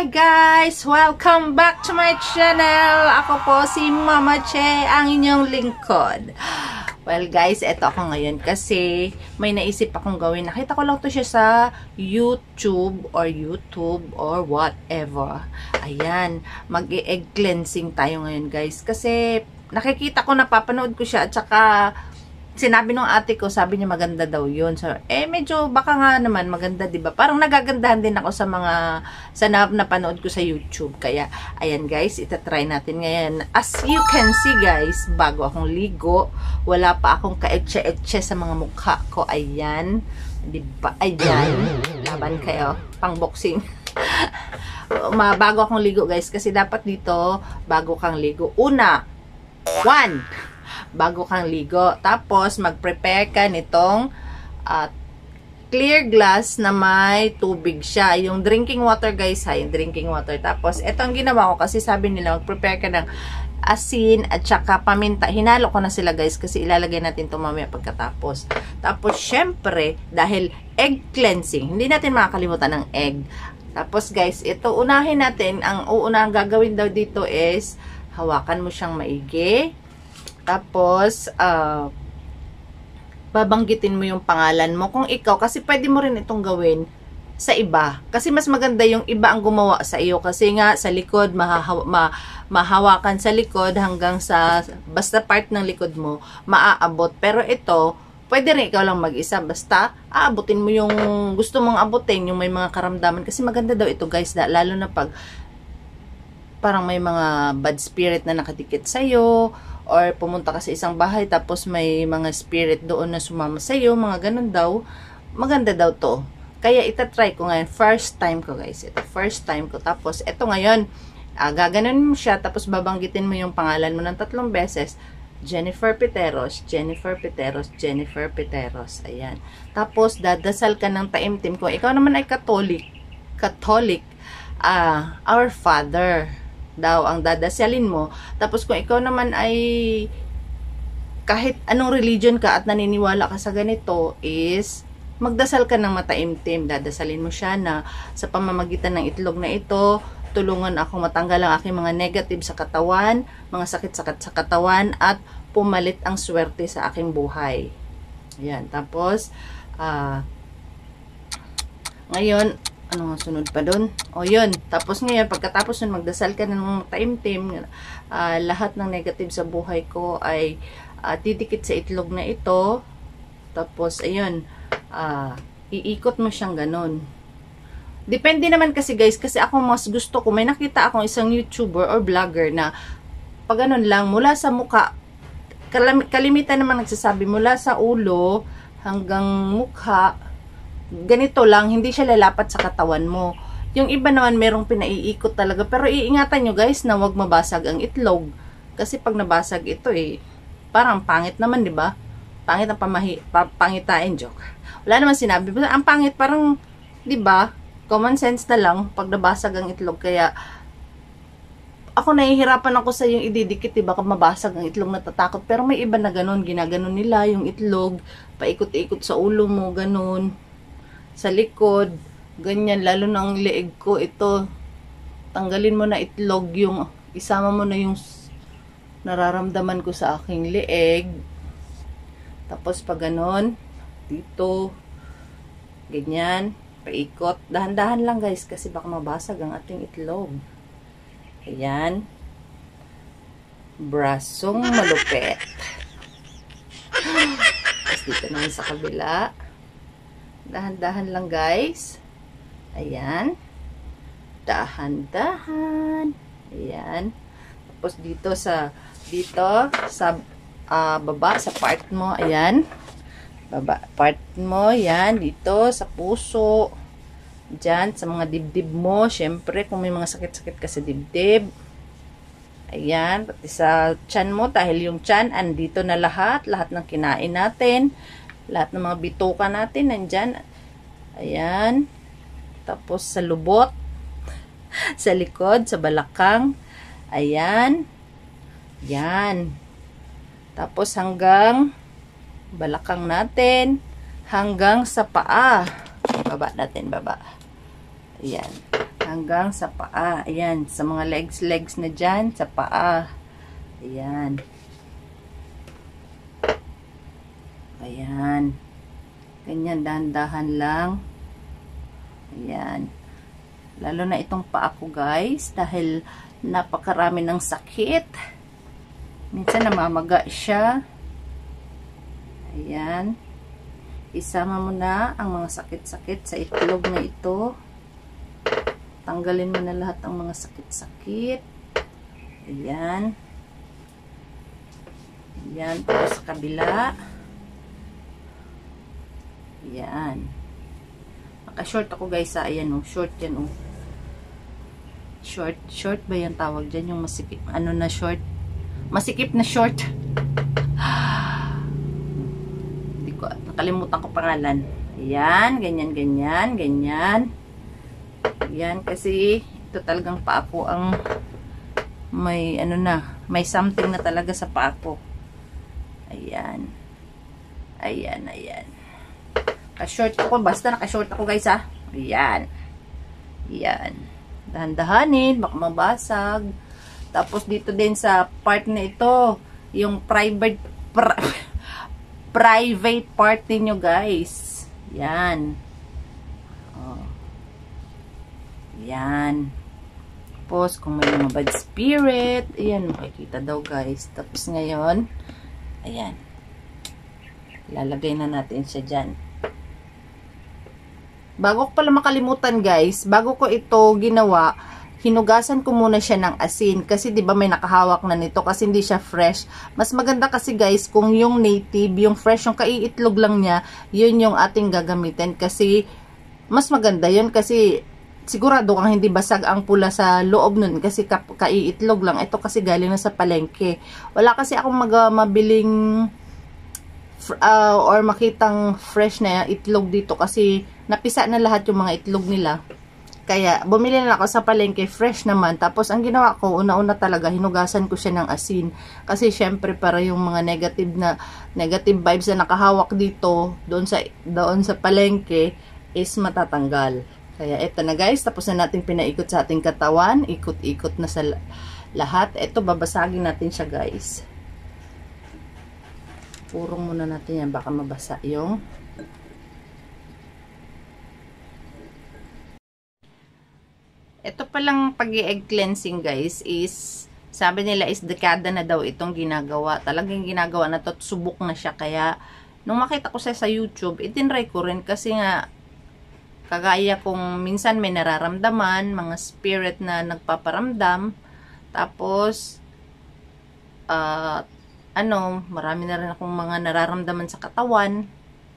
Hi guys! Welcome back to my channel! Ako po si Mama Che, ang inyong lingkod. Well guys, eto ako ngayon kasi may naisip akong gawin. Nakita ko lang to siya sa YouTube or whatever. Ayan, mag-egg cleansing tayo ngayon guys. Kasi nakikita ko, napapanood ko siya at saka sinabi nung ate ko, sabi niya maganda daw yun. So, medyo baka nga naman maganda, diba? Parang nagagandahan din ako sa mga napanood ko sa YouTube. Kaya, ayan guys, itatry natin ngayon. As you can see guys, bago akong ligo, wala pa akong kaetse-etse sa mga mukha ko. Ayan. Diba? Ayan. Laban kayo. Pang boxing. Bago akong ligo guys, kasi dapat dito, bago kang ligo. Una, bago kang ligo. Tapos, mag-prepare ka nitong clear glass na may tubig siya. Yung drinking water, guys, ha? Yung drinking water. Tapos, ito ang ginawa ko kasi sabi nila, mag-prepare ka ng asin at saka paminta. Hinalo ko na sila, guys, kasi ilalagay natin ito mamaya pagkatapos. Tapos, syempre, dahil egg cleansing, hindi natin makakalimutan ng egg. Tapos, guys, ito, unahin natin. Ang uunang gagawin daw dito is, hawakan mo siyang maigi. Tapos, babanggitin mo yung pangalan mo. Kung ikaw, kasi pwede mo rin itong gawin sa iba. Kasi mas maganda yung iba ang gumawa sa iyo. Kasi nga, sa likod, mahawakan sa likod hanggang sa, basta part ng likod mo, maaabot. Pero ito, pwede rin ikaw lang mag-isa. Basta, aabutin mo yung gusto mong abutin, yung may mga karamdaman. Kasi maganda daw ito, guys, lalo na pag parang may mga bad spirit na nakadikit sa'yo, or pumunta ka sa isang bahay, tapos may mga spirit doon na sumama sa'yo, mga ganun daw, maganda daw to. Kaya itatry ko ngayon, first time ko guys, ito, first time ko. Tapos, ito ngayon, gaganon mo siya, tapos babanggitin mo yung pangalan mo ng 3 beses, Jennifer Piteros, Jennifer Piteros, Jennifer Piteros, ayan. Tapos, dadasal ka ng taimtim. Kung ikaw naman ay Catholic, Our Father daw ang dadasalin mo. Tapos kung ikaw naman ay kahit anong religion ka at naniniwala ka sa ganito, is magdasal ka ng mataimtim. Dadasalin mo siya na sa pamamagitan ng itlog na ito, tulungan akong matanggal ang aking mga negative sa katawan, mga sakit-sakit sa katawan, at pumalit ang swerte sa aking buhay. Ayan. Tapos ngayon, ano nga sunod pa doon? O yun. Tapos ngayon, pagkatapos nun, magdasal ka ng taimtim. Lahat ng negative sa buhay ko ay didikit sa itlog na ito. Tapos, ayun, iikot mo siyang ganun. Depende naman kasi guys, kasi ako mas gusto ko, may nakita akong isang YouTuber or vlogger na pag ganun lang, mula sa muka, kalimitan naman nagsasabi, mula sa ulo hanggang mukha, ganito lang, hindi siya lalapat sa katawan mo. Yung iba naman merong pinaiikot talaga. Pero iingatan nyo guys na wag mabasag ang itlog. Kasi pag nabasag ito parang pangit naman, di ba? Pangit ang pangitain, joke. Wala naman sinabi. Ang pangit parang, di ba? Common sense na lang pag nabasag ang itlog. Kaya ako nahihirapan ako sa yung ididikit, di ba? Kung mabasag ang itlog, natatakot. Pero may iba na ganun, ginaganon nila yung itlog, paikot-ikot sa ulo mo, ganun. Sa likod, ganyan, lalo na ang leeg ko, ito, tanggalin mo na itlog, yung, isama mo na yung nararamdaman ko sa aking leeg, tapos pag ganon, dito, ganyan, paikot, dahan-dahan lang guys, kasi baka mabasag ang ating itlog. Ayan, brasong malupet. Tapos dito naman sa kabila, dahan-dahan lang guys. Ayan. Dahan-dahan. Ayan. Tapos dito sa baba, sa part mo. Ayan. Baba, part mo. Ayan. Dito sa puso. Diyan, sa mga dibdib mo. Syempre, kung may mga sakit-sakit ka sa dibdib. Ayan. Pati sa tiyan mo. Dahil yung tiyan, andito na lahat. Lahat ng kinain natin. Lahat ng mga bituka natin nandyan. Ayan. Tapos sa lubot. Sa likod. Sa balakang. Ayan. Yan. Tapos hanggang balakang natin. Hanggang sa paa. Baba natin. Baba. Ayan. hanggang sa paa. Ayan, sa mga legs na dyan, sa paa. Ayan. Ayan. Ganyan, dahan-dahan lang. Ayan. Lalo na itong paa ko, guys, dahil napakarami ng sakit. Minsan namamaga siya. Ayan. Isama mo na ang mga sakit-sakit sa itlog na ito. Tanggalin mo na lahat ng mga sakit-sakit. Ayan. Ayan. Tapos sa kabila. Ayan. Naka-short ako, guys, sa ayan, oh. Short yan, oh. Short ba yan tawag dyan? Yung masikip, ano na short? Masikip na short. Hindi ko, nakalimutan ko pangalan. Ayan, ganyan, ganyan, ganyan. Ayan, kasi ito talagang paa ko ang may, ano na, may something na talaga sa paa ko. Ayan. Ayan, ayan. Naka-short ako, basta naka-short ako, guys, ha. Ayan. Ayan. Dahan-dahanin, baka mabasag. Tapos dito din sa part na ito, yung private part niyo, guys. Yan. Oh. Yan. Tapos kung may mga bad spirit, ayan, makikita daw, guys. Tapos ngayon, ayan. Lalagay na natin siya dyan. Bago ko pala makalimutan, guys, bago ko ito ginawa, hinugasan ko muna siya ng asin. Kasi, di ba, may nakahawak na nito kasi hindi siya fresh. Mas maganda kasi, guys, kung yung native, yung fresh, yung kaiitlog lang niya, yun yung ating gagamitin. Kasi, mas maganda yun kasi, sigurado kang hindi basag ang pula sa loob nun kasi kaiitlog lang. Ito kasi galing na sa palengke. Wala kasi akong mabiling or makitang fresh na itlog dito kasi napisa na lahat yung mga itlog nila. Kaya, bumili na ako sa palengke, fresh naman. Tapos, ang ginawa ko, una-una talaga, hinugasan ko siya ng asin. Kasi, syempre, para yung mga negative vibes na nakahawak dito, doon sa palengke, is matatanggal. Kaya, eto na, guys. Tapos na natin pinaikot sa ating katawan. Ikot-ikot na sa lahat. Eto, babasagin natin siya, guys. Purong muna natin yan. Baka mabasa yung ito palang pag-i-egg cleansing, guys, is, sabi nila is dekada na daw itong ginagawa. Talagang ginagawa na to, subok na siya. Kaya, nung makita ko sa YouTube, itinry ko rin kasi nga, kagaya kung minsan may nararamdaman, mga spirit na nagpaparamdam, tapos, marami na rin akong mga nararamdaman sa katawan,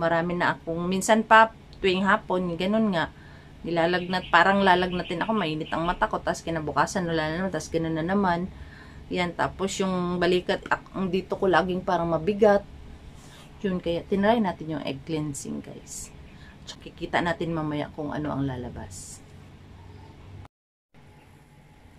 marami na akong, minsan pa, tuwing hapon, ganun nga, nilalagnat, parang lalagnatin ako, mainit ang mata ko, tapos kinabukasan, wala na naman, tapos ganun na naman. Yan, tapos yung balikat, ang dito ko laging parang mabigat. Yun, kaya tinry natin yung egg cleansing, guys. So, kikita natin mamaya kung ano ang lalabas.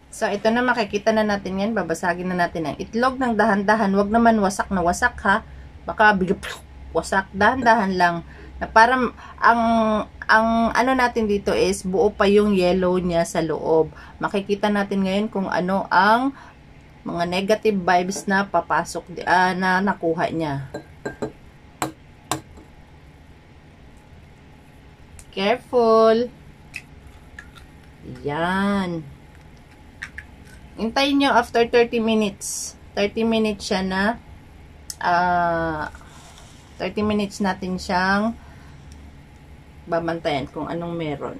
So, ito na, makikita na natin yan. Babasagin na natin ang itlog ng dahan-dahan. Wag naman wasak na wasak, ha. Baka bigla, wasak. Dahan-dahan lang. Na parang ang ano natin dito is buo pa yung yellow niya sa loob. Makikita natin ngayon kung ano ang mga negative vibes na papasok na nakuha niya. Careful. Yan. Hintayin nyo after 30 minutes. 30 minutes siya na 30 minutes natin siyang babantayan kung anong meron.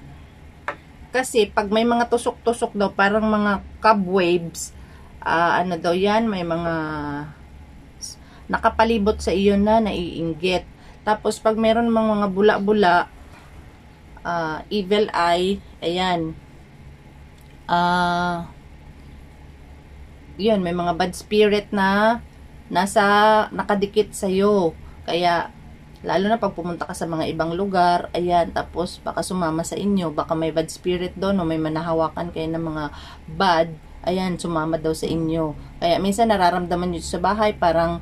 Kasi, pag may mga tusok-tusok daw, parang mga cobwebs, ano daw yan, may mga nakapalibot sa iyo na naiinggit. Tapos, pag meron mga bula-bula, evil eye, ayan, yun, may mga bad spirit na nakadikit sa iyo. Kaya, lalo na pag pumunta ka sa mga ibang lugar, ayan, tapos baka sumama sa inyo, baka may bad spirit doon, o may manahawakan kayo ng mga bad, ayan, sumama daw sa inyo. Kaya minsan nararamdaman nyo sa bahay, parang,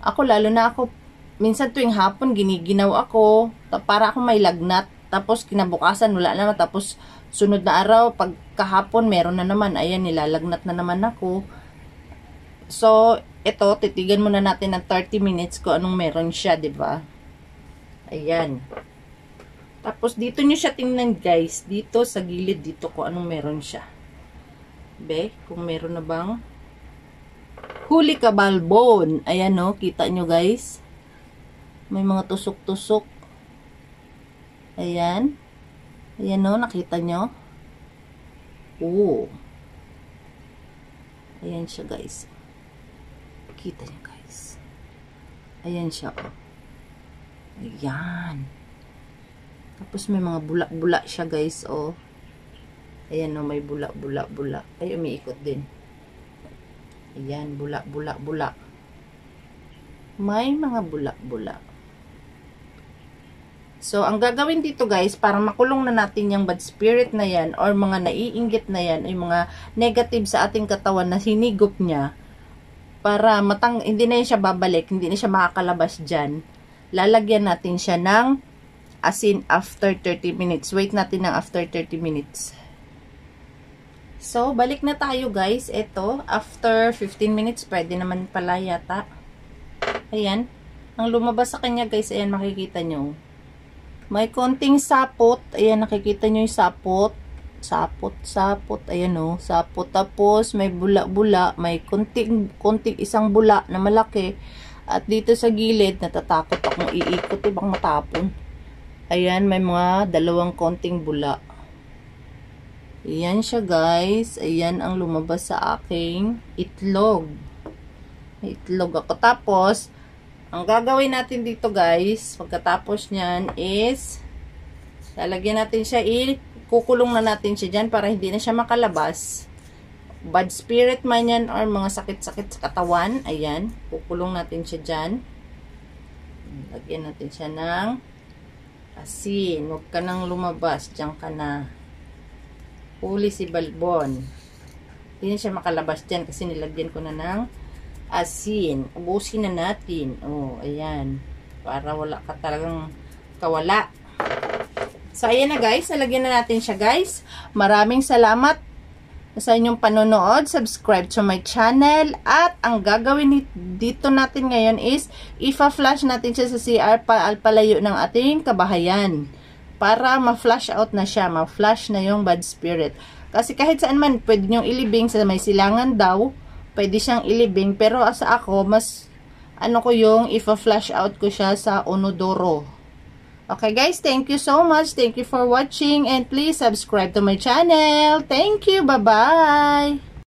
lalo na ako, minsan tuwing hapon, giniginaw ako, para ako may lagnat, tapos kinabukasan, wala naman, tapos sunod na araw, pag kahapon, meron na naman. Ayan, nilalagnat na naman ako. So, ito, titigan muna natin ng 30 minutes kung anong meron siya, 'di ba? Ayan. Tapos, dito nyo siya tingnan, guys. Dito, sa gilid, dito kung anong meron siya. Be, kung meron na bang Helicobacter bone. Ayan, no? Kita nyo, guys. May mga tusok-tusok. Ayan. Ayan, no? Nakita nyo? Oo. Ayan siya, guys. Kita nyo, guys. Ayan siya, oh. Ayan. Tapos may mga bulak-bulak siya, guys, oh. Ayan, no? May bulak-bulak-bulak. Ay, umiikot din. Ayan, bulak-bulak-bulak. May mga bulak-bulak. So, ang gagawin dito, guys, para makulong na natin yung bad spirit na yan or mga naiinggit na yan, ay mga negative sa ating katawan na sinigop niya, para hindi na siya babalik, hindi na siya makakalabas dyan, lalagyan natin siya ng asin after 30 minutes. Wait natin ng after 30 minutes. So, balik na tayo, guys. Ito, after 15 minutes, pwede naman pala yata. Ayan. Ang lumabas sa kanya, guys, ayan, makikita nyo. May konting sapot. Ayan, nakikita nyo yung sapot. Sapot. Ayan, o. Sapot. Tapos, may bula-bula. May konting isang bula na malaki. At dito sa gilid, natatakot akong iikot. Ibang matapon. Ayan, may mga dalawang konting bula. Ayan siya, guys. Ayan ang lumabas sa aking itlog. May itlog ako. Tapos, ang gagawin natin dito, guys, pagkatapos nyan is, lalagyan natin siya, kukulong na natin siya dyan para hindi na siya makalabas. Bad spirit man yan or mga sakit-sakit sa katawan. Ayan, kukulong natin siya dyan. Lagyan natin siya ng asin. Huwag ka nang lumabas. Diyan ka na. Huli si Balbon. Hindi na siya makalabas dyan kasi nilagyan ko na ng asin. Ubusin na natin. Oh, ayan. Para wala ka talagang kawala. So, ayan na, guys. Nalagyan na natin siya, guys. Maraming salamat sa inyong panonood. Subscribe to my channel. At ang gagawin dito natin ngayon is ipa-flash natin siya sa CR palayo ng ating kabahayan. Para ma-flash out na siya. Ma-flash na yung bad spirit. Kasi kahit saan man, pwede nyong ilibing sa may silangan daw. Pwede siyang ilibing, pero sa ako, mas, ko yung, ipa-flash out ko siya sa Onodoro. Okay, guys, thank you so much. Thank you for watching, and please subscribe to my channel. Thank you, bye-bye!